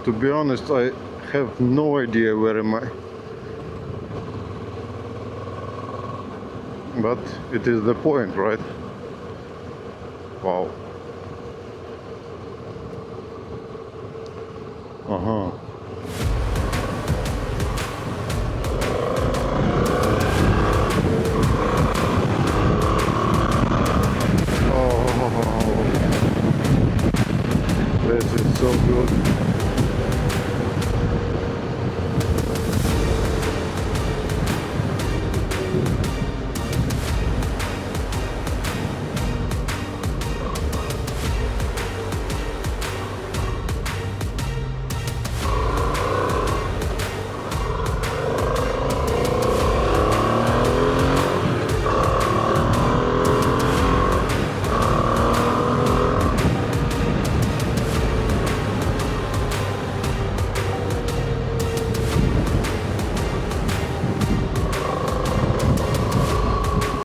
To be honest, I have no idea where am I. But it is the point, right? Wow. Uh-huh.